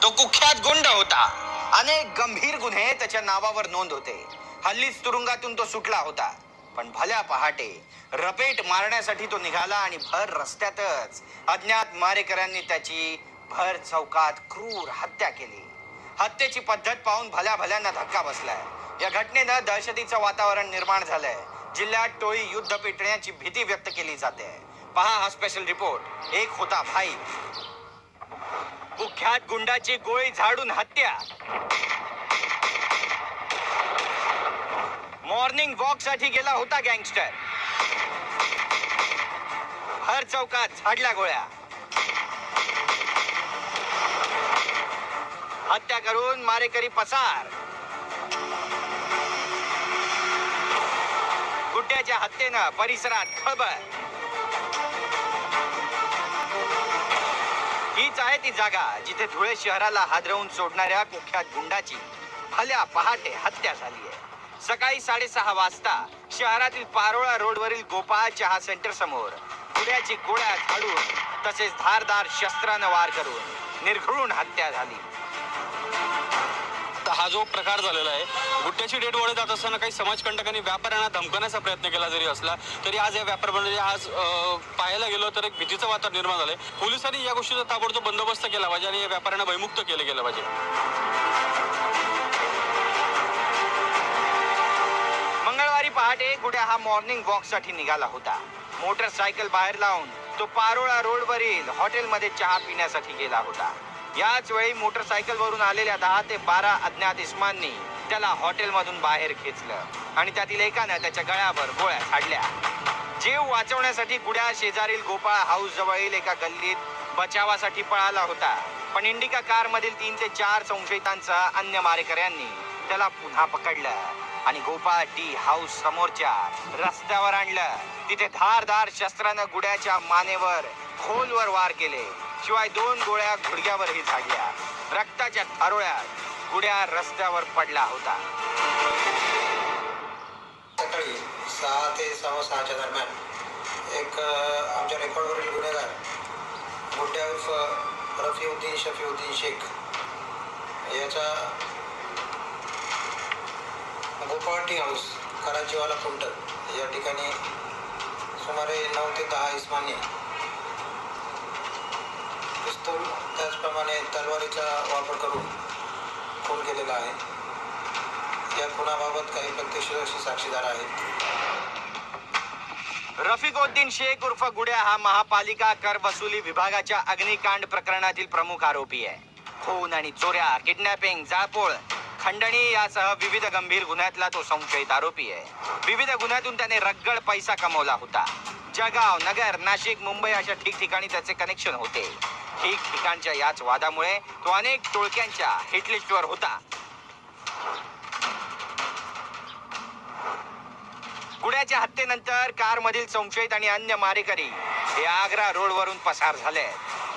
तो कुख्यात गुंड होता. अनेक गंभीर गुन्हे त्याच्या नावावर नोंद होते. हल्लीच तुरुंगातून तो सुटला होता. पण भल्या पहाटे रपेट मारण्यासाठी तो निघाला आणि भर रस्त्यातच अज्ञात मारेकऱ्यांनी त्याची भर चौकात क्रूर हत्या केली. हत्येची पद्धत पाहून भल्या भल्यांना धक्का बसलाय. या घटनेनं दहशतीचं वातावरण निर्माण झालंय. जिल्ह्यात टोळी युद्ध पेटण्याची भीती व्यक्त केली जाते. पहा हा स्पेशल रिपोर्ट. एक होता भाई. कुख्यात गुंडाची गोळी झाडून हत्या. मॉर्निंग वॉक साठी गेला होता गँगस्टर. हर चौकात झाडल्या गोळ्या. हत्या करून मारेकरी पसार. गुड्ड्याच्या हत्येनं परिसरात खळबळ. हीच आहे ती जागा जिथे धुळे शहराला हादरवून सोडणाऱ्या कुख्यात गुंडाची भल्या पहाटे हत्या झाली आहे. सकाळी 6:30 वाजता शहरातील पारोळा रोडवरील गोपाळ चहा सेंटर समोर गुड्याची गोळ्या झाडून तसेच धारदार शस्त्रानं वार करून निर्घृण हत्या झाली. हा जो प्रकार झालेला आहे, गुट्ट्याची डेड बॉडी जात असताना काही समाजकंटकांनी व्यापाऱ्यांना धमकण्याचा प्रयत्न केला जरी असला तरी आज या व्यापाऱ्यांनी आज पाहायला गेलो तर एक भीतीचं वातावरण निर्माण झालंय. पोलिसांनी या गोष्टीचा ताबडतोब बंदोबस्त केला पाहिजे आणि या व्यापाऱ्यांना भयमुक्त केलं गेलं पाहिजे. मंगळवारी पहाटे गुड्या हा मॉर्निंग वॉक साठी निघाला होता. मोटरसायकल बाहेर लावून तो पारोळा रोडवरील हॉटेलमध्ये चहा पिण्यासाठी गेला होता. याच वेळी मोटरसायकल वरून आलेल्या 10 ते 12 अज्ञात इसमांनी त्याला हॉटेलमधून बाहेर खेचलं आणि त्यातील एकानं त्याच्या गळ्यावर गोळ्या झाडल्या. जीव वाचवण्यासाठी गुड्या शेजारील गोपाळ हाऊस जवळील एका गल्लीत बचावासाठी पळाला होता. पण इंडिका कार मधील 3 ते 4 संशयितांसह अन्य मारेकऱ्यांनी त्याला पुन्हा पकडलं आणि गोपाळ टी हाऊस समोरच्या रस्त्यावर आणलं. तिथे धारदार शस्त्रानं गुड्याच्या मानेवर खोलवर वार केले. शिवाय 2 गोळ्या गुडघ्यावरही झाडल्या. रक्ताच्या थारोळ्यात गुड्या रस्त्यावर पडला होता. सकाळी 6 ते 6:15 दरम्यान एक आमच्या रेकॉर्डवरील गुन्हेगार गुड्ड्या उर्फ रफीउद्दीन शफीउद्दीन शेख याचा Gopal tea house Karachiwala quintal या ठिकाणी सुमारे 9 ते 10 इसमांनी पिस्तूल त्याचप्रमाणे तलवारीचा वापर करून खून केलेला आहे. या खुनाबाबत काही प्रत्यक्षदर्शी साक्षीदार आहेत. रफिकुद्दीन शेख उर्फ गुड्या हा महापालिका कर वसुली विभागाच्या अग्निकांड प्रकरणातील प्रमुख आरोपी आहे. खून आणि चोऱ्या, किडनॅपिंग, जाळपोळ, खंडणी यासह विविध गंभीर गुन्ह्यातला तो संशयित आरोपी आहे. विविध गुन्ह्यातून त्याने रगड पैसा कमवला होता. जळगाव, नगर, नाशिक, मुंबई अशा ठिकठिकाणी त्याचे कनेक्शन होते. ठिकठिकाणच्या याच वादामुळे तो अनेक टोळक्यांच्या हिटलिस्टवर होता. गुड्याच्या हत्येनंतर कार मधील संशयित आणि अन्य मारेकरी हे आग्रा रोडवरून पसार झाले.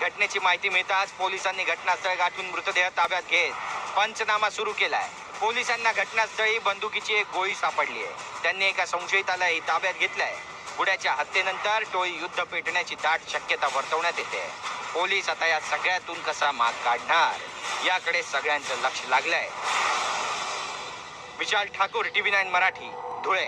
घटनेची माहिती मिळताच पोलिसांनी घटनास्थळ गाठून मृतदेह ताब्यात घेत पंचनामा सुरू केलाय. पोलिसांना घटनास्थळी बंदुकीची एक गोळी सापडली आहे. त्यांनी एका संशयितालाही ताब्यात घेतलाय. गुड्याच्या हत्येनंतर टोळी युद्ध पेटण्याची दाट शक्यता वर्तवण्यात येते. पोलीस आता या सगळ्यातून कसा माग काढणार याकडे सगळ्यांचं लक्ष लागलंय. विशाल ठाकूर, TV9 मराठी, धुळे.